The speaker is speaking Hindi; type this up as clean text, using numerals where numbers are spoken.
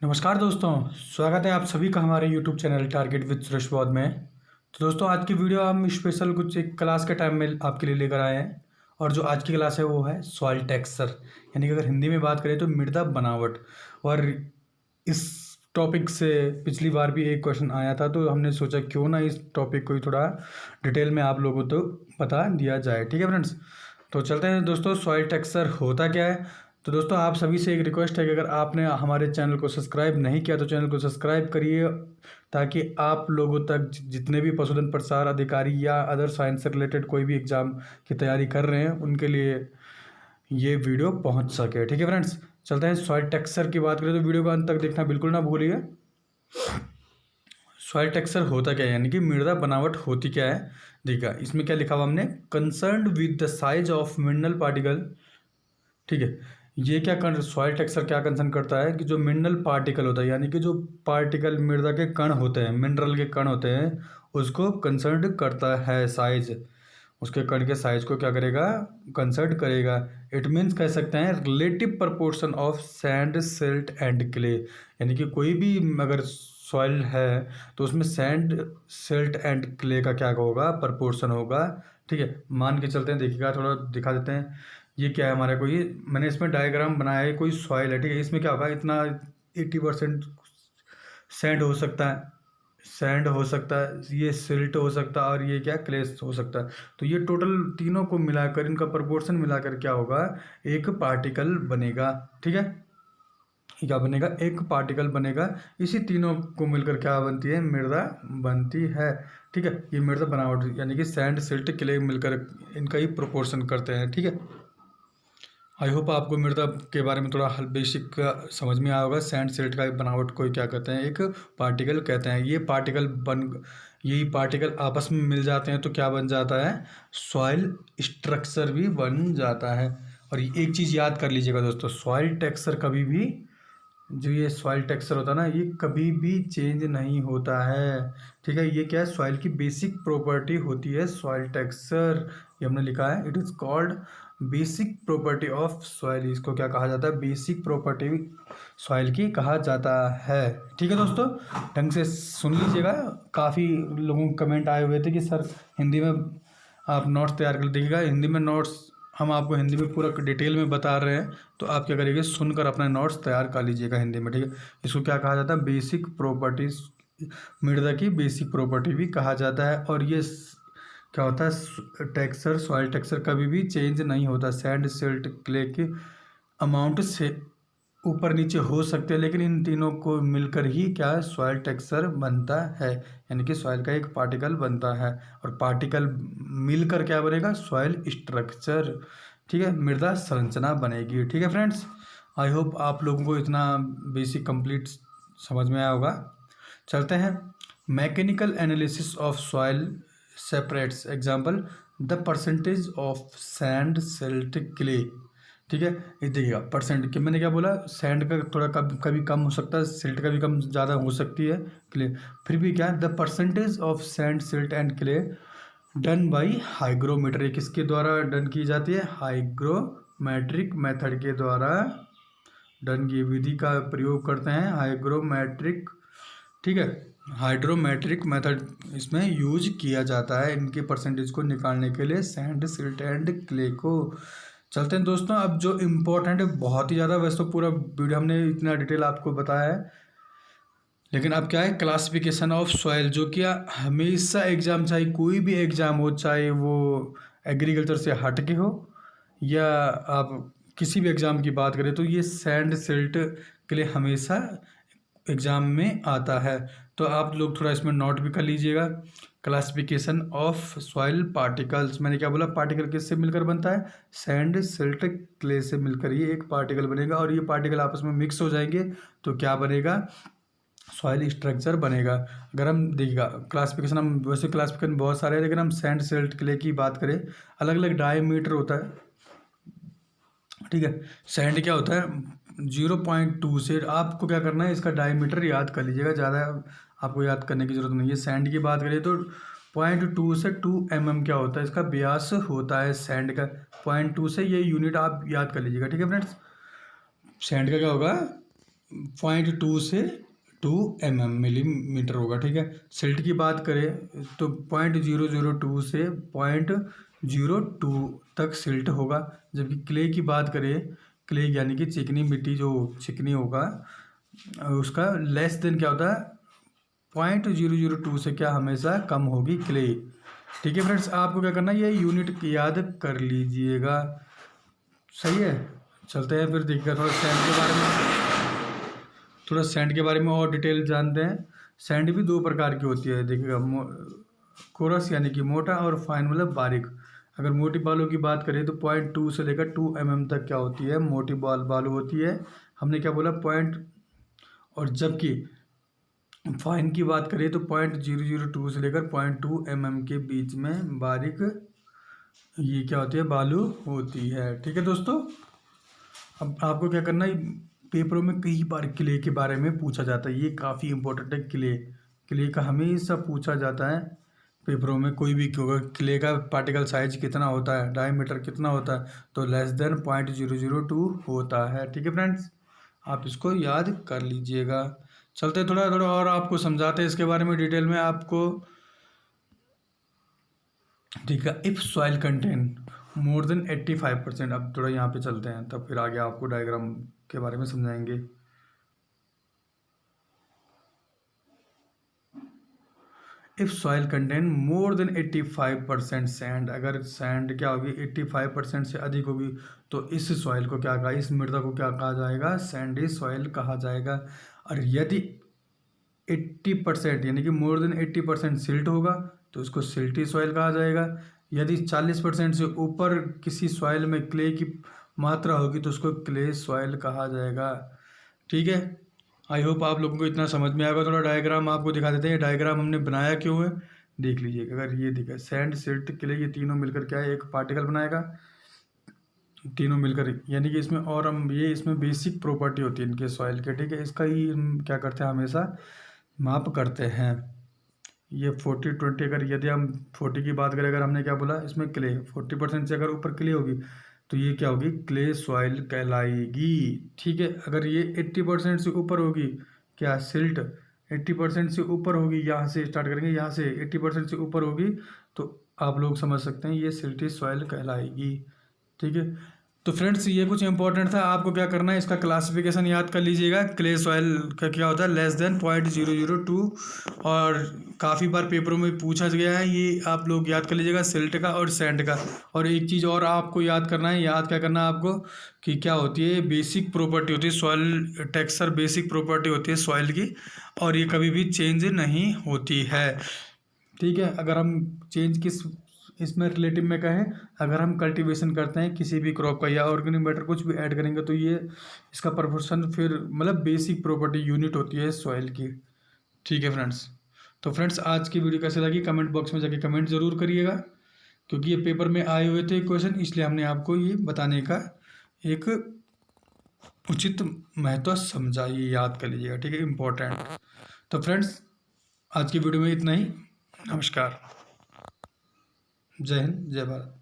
नमस्कार दोस्तों, स्वागत है आप सभी का हमारे YouTube channel target with Suresh बौद्ध में। तो दोस्तों, आज की वीडियो हम स्पेशल कुछ एक क्लास के टाइम में आपके लिए लेकर आए हैं। और जो आज की क्लास है वो है सॉइल टेक्सचर, यानी कि अगर हिंदी में बात करें तो मृदा बनावट। और इस टॉपिक से पिछली बार भी एक क्वेश्चन आया था, तो हमने सोचा क्यों ना इस टॉपिक को ही थोड़ा डिटेल में आप लोगों को बता दिया जाए। ठीक है फ्रेंड्स, तो चलते हैं दोस्तों। सॉइल टेक्सचर होता क्या है? तो दोस्तों, आप सभी से एक रिक्वेस्ट है कि अगर आपने हमारे चैनल को सब्सक्राइब नहीं किया तो चैनल को सब्सक्राइब करिए, ताकि आप लोगों तक जितने भी पशुधन प्रसार अधिकारी या अदर साइंस से रिलेटेड कोई भी एग्ज़ाम की तैयारी कर रहे हैं उनके लिए ये वीडियो पहुंच सके। ठीक है फ्रेंड्स, चलते हैं। सॉइल टेक्सचर की बात करें तो वीडियो को अंत तक देखना बिल्कुल ना भूलिए। सॉइल टेक्सचर होता क्या है, यानी कि मृदा बनावट होती क्या है। देखिए इसमें क्या लिखा हुआ हमने, concern with the size of mineral particle. ठीक है, ये क्या कर सॉइल टेक्सचर क्या कंसर्न करता है कि जो मिनरल पार्टिकल होता है, यानी कि जो पार्टिकल मृदा के कण होते हैं, मिनरल के कण होते हैं, उसको कंसर्न करता है साइज। उसके कण के साइज को क्या करेगा, कंसर्न करेगा। इट मीन्स कह सकते हैं relative proportion of sand silt and clay, यानी कि कोई भी अगर सॉइल है तो उसमें सैंड सिल्ट एंड क्ले का क्या होगा, प्रपोर्शन होगा। ठीक है, मान के चलते हैं, देखिएगा थोड़ा दिखा देते हैं। ये क्या है हमारा, कोई मैंने इसमें डायग्राम बनाया है, कोई सॉइल है। ठीक है, इसमें क्या होगा, इतना 80% सैंड हो सकता है, सैंड हो सकता है, ये सिल्ट हो सकता है, और ये क्या क्लेस हो सकता है। तो ये टोटल तीनों को मिलाकर, इनका प्रोपोर्शन मिलाकर क्या होगा, एक पार्टिकल बनेगा। ठीक है, ये क्या बनेगा, एक पार्टिकल बनेगा। इसी तीनों को मिलकर क्या बनती है, मृदा बनती है। ठीक है, ये मृदा बनावट यानी कि सैंड सिल्ट क्ले मिलकर इनका ही प्रोपोर्शन करते हैं। ठीक है, आई होप आपको मृदा के बारे में थोड़ा बेसिक समझ में आया होगा। सैंड सिल्ट का बनावट को क्या कहते हैं, एक पार्टिकल कहते हैं। ये पार्टिकल यही पार्टिकल आपस में मिल जाते हैं तो क्या बन जाता है, सॉइल स्ट्रक्चर भी बन जाता है। और एक चीज़ याद कर लीजिएगा दोस्तों, सॉइल टेक्सचर कभी भी, जो ये सॉइल टेक्सचर होता है ना, ये कभी भी चेंज नहीं होता है। ठीक है, ये क्या है, सॉइल की बेसिक प्रॉपर्टी होती है सॉइल टेक्सचर। ये हमने लिखा है, it is called basic property of soil. इसको क्या कहा जाता है, बेसिक प्रॉपर्टी सॉइल की कहा जाता है। ठीक है दोस्तों, ढंग से सुन लीजिएगा। काफ़ी लोगों के कमेंट आए हुए थे कि सर हिंदी में आप नोट्स तैयार कर दीजिएगा। हिंदी में नोट्स हम आपको हिंदी में पूरा डिटेल में बता रहे हैं, तो आप क्या करिएगा, सुनकर अपना नोट्स तैयार कर लीजिएगा हिंदी में। ठीक है, इसको क्या कहा जाता है, बेसिक प्रॉपर्टीज, मृदा की बेसिक प्रॉपर्टी भी कहा जाता है। और ये क्या होता है, टेक्सचर, सॉइल टेक्सचर कभी भी चेंज नहीं होता। सैंड सिल्ट क्ले के अमाउंट से ऊपर नीचे हो सकते हैं, लेकिन इन तीनों को मिलकर ही क्या सॉइल टेक्सचर बनता है, यानी कि सॉइल का एक पार्टिकल बनता है। और पार्टिकल मिलकर क्या बनेगा, सॉइल स्ट्रक्चर। ठीक है, मृदा संरचना बनेगी। ठीक है फ्रेंड्स, आई होप आप लोगों को इतना बेसिक कंप्लीट समझ में आया होगा। चलते हैं, mechanical analysis of soil separates example the percentage of sand silt clay. ठीक है, ये देखिएगा परसेंट कि मैंने क्या बोला, सैंड का थोड़ा कभी कम हो सकता है, सिल्ट का भी कम ज़्यादा हो सकती है, क्ले। फिर भी क्या, the percentage of sand silt and clay done by hygrometer. ये किसके द्वारा डन की जाती है, हाइग्रोमेट्रिक मेथड के द्वारा डन की विधि का प्रयोग करते हैं, हाइग्रोमेट्रिक। ठीक है, हाइड्रोमेट्रिक मेथड इसमें यूज किया जाता है इनके परसेंटेज को निकालने के लिए, सैंड सिल्ट एंड क्ले को। चलते हैं दोस्तों, अब जो इम्पोर्टेंट है, बहुत ही ज़्यादा, वैसे तो पूरा वीडियो हमने इतना डिटेल आपको बताया है, लेकिन अब क्या है, क्लासिफिकेशन ऑफ सॉइल, जो कि हमेशा एग्जाम, चाहे कोई भी एग्जाम हो, चाहे वो एग्रीकल्चर से हट के हो या आप किसी भी एग्ज़ाम की बात करें, तो ये सैंड सिल्ट के लिए हमेशा एग्ज़ाम में आता है। तो आप लोग थोड़ा इसमें नोट भी कर लीजिएगा। क्लासिफिकेशन ऑफ सॉइल पार्टिकल्स, मैंने क्या बोला, पार्टिकल किससे मिलकर बनता है, सैंड सिल्ट क्ले से मिलकर ये एक पार्टिकल बनेगा। और ये पार्टिकल आपस में मिक्स हो जाएंगे तो क्या बनेगा, सॉइल स्ट्रक्चर बनेगा। अगर हम देखिएगा क्लासिफिकेशन, हम वैसे क्लासिफिकेशन बहुत सारे हैं, लेकिन हम सैंड सिल्ट क्ले की बात करें, अलग अलग डायमीटर होता है। ठीक है, सैंड क्या होता है 0.2 से, आपको क्या करना है, इसका डायमीटर याद कर लीजिएगा, ज़्यादा आपको याद करने की ज़रूरत नहीं है। सैंड की बात करें तो 0.2 से 2 mm क्या होता है, इसका व्यास होता है सैंड का। 0.2 से ये यूनिट आप याद कर लीजिएगा। ठीक है फ्रेंड्स, सैंड का क्या होगा, 0.2 से 2 मिलीमीटर होगा, ठीक है। सिल्ट की बात करें तो 0.002 से 0.02 तक सिल्ट होगा। जबकि क्ले की बात करें, क्ले यानी कि चिकनी मिट्टी जो चिकनी होगा, उसका लेस देन क्या होता है, 0.002 से क्या हमेशा कम होगी क्ले। ठीक है फ्रेंड्स, आपको क्या करना है, ये यूनिट याद कर लीजिएगा। सही है, चलते हैं फिर देखिएगा थोड़ा सैंड के बारे में और डिटेल जानते हैं। सैंड भी दो प्रकार की होती है, देखिएगा कोरस यानी कि मोटा, और फाइन मतलब बारीक। अगर मोटी बालू की बात करें तो 0.2 से लेकर 2 तक क्या होती है, मोटी बालू होती है। हमने क्या बोला, पॉइंट। और जबकि फाइन की बात करें तो 0.002 से लेकर 0.2 के बीच में बारीक ये क्या होती है, बालू होती है। ठीक है दोस्तों, अब आपको क्या करना है, पेपरों में कई बार क्ले के बारे में पूछा जाता है, ये काफ़ी इंपॉर्टेंट है। क्ले का हमेशा पूछा जाता है पेपरों में, कोई भी होगा, क्ले का पार्टिकल साइज कितना होता है, डायमीटर कितना होता है, तो लेस देन 0.002 होता है। ठीक है फ्रेंड्स, आप इसको याद कर लीजिएगा। चलते थोड़ा थोड़ा और आपको समझाते हैं इसके बारे में डिटेल में आपको। ठीक है, if soil contain more than 85%, अब थोड़ा यहाँ पे चलते हैं, तब फिर आगे आपको डायग्राम के बारे में समझाएंगे। If soil contain more than 85% sand, अगर सैंड क्या होगी, 85% से अधिक होगी, तो इस सॉइल को क्या कहा, इस मृदा को क्या कहा जाएगा, सैंडी सॉइल कहा जाएगा। और यदि 80% यानी कि मोर देन 80% सिल्ट होगा तो उसको सिल्टी सॉइल कहा जाएगा। यदि 40% से ऊपर किसी सॉइल में क्ले की मात्रा होगी तो उसको क्ले सॉइल कहा जाएगा। ठीक है, आई होप आप लोगों को इतना समझ में आएगा। थोड़ा डायग्राम आपको दिखा देते हैं, डायग्राम हमने बनाया क्यों है, देख लीजिए। अगर ये दिखा, सैंड सिल्ट क्ले ये तीनों मिलकर क्या है, एक पार्टिकल बनाएगा, तीनों मिलकर, यानी कि इसमें, और हम ये इसमें बेसिक प्रॉपर्टी होती है इनके सॉइल के, ठीक है। इसका ही हम क्या करते हैं, हमेशा माप करते हैं। ये 40-20, अगर यदि हम 40 की बात करें, अगर हमने क्या बोला, इसमें क्ले 40% से अगर ऊपर क्ले होगी तो ये क्या होगी, क्ले सॉइल कहलाएगी। ठीक है, अगर ये 80% से ऊपर होगी, क्या सिल्ट 80% से ऊपर होगी, यहाँ से स्टार्ट करेंगे, यहाँ से 80% से ऊपर होगी, तो आप लोग समझ सकते हैं ये सिल्टी सॉइल कहलाएगी। ठीक है, तो फ्रेंड्स ये कुछ इंपॉर्टेंट था, आपको क्या करना है, इसका क्लासिफिकेशन याद कर लीजिएगा। क्ले सॉइल का क्या होता है, लेस देन 0.002, और काफ़ी बार पेपरों में पूछा गया है, ये आप लोग याद कर लीजिएगा, सिल्ट का और सैंड का। और एक चीज़ और आपको याद करना है, याद क्या करना है आपको, कि क्या होती है, बेसिक प्रॉपर्टी होती है सॉइल टेक्सचर, बेसिक प्रॉपर्टी होती है सॉइल की, और ये कभी भी चेंज नहीं होती है। ठीक है, अगर हम चेंज किस इसमें रिलेटिव में कहें, अगर हम कल्टीवेशन करते हैं किसी भी क्रॉप का या ऑर्गेनिक मैटर कुछ भी ऐड करेंगे, तो ये इसका प्रोपोर्शन फिर मतलब बेसिक प्रॉपर्टी यूनिट होती है सॉइल की। ठीक है फ्रेंड्स, तो फ्रेंड्स आज की वीडियो कैसे लगी, कमेंट बॉक्स में जाके कमेंट ज़रूर करिएगा, क्योंकि ये पेपर में आए हुए थे क्वेश्चन, इसलिए हमने आपको ये बताने का एक उचित महत्व समझा, ये याद कर लीजिएगा। ठीक है, इम्पोर्टेंट। तो फ्रेंड्स आज की वीडियो में इतना ही। नमस्कार, जय हिंद, जय भारत।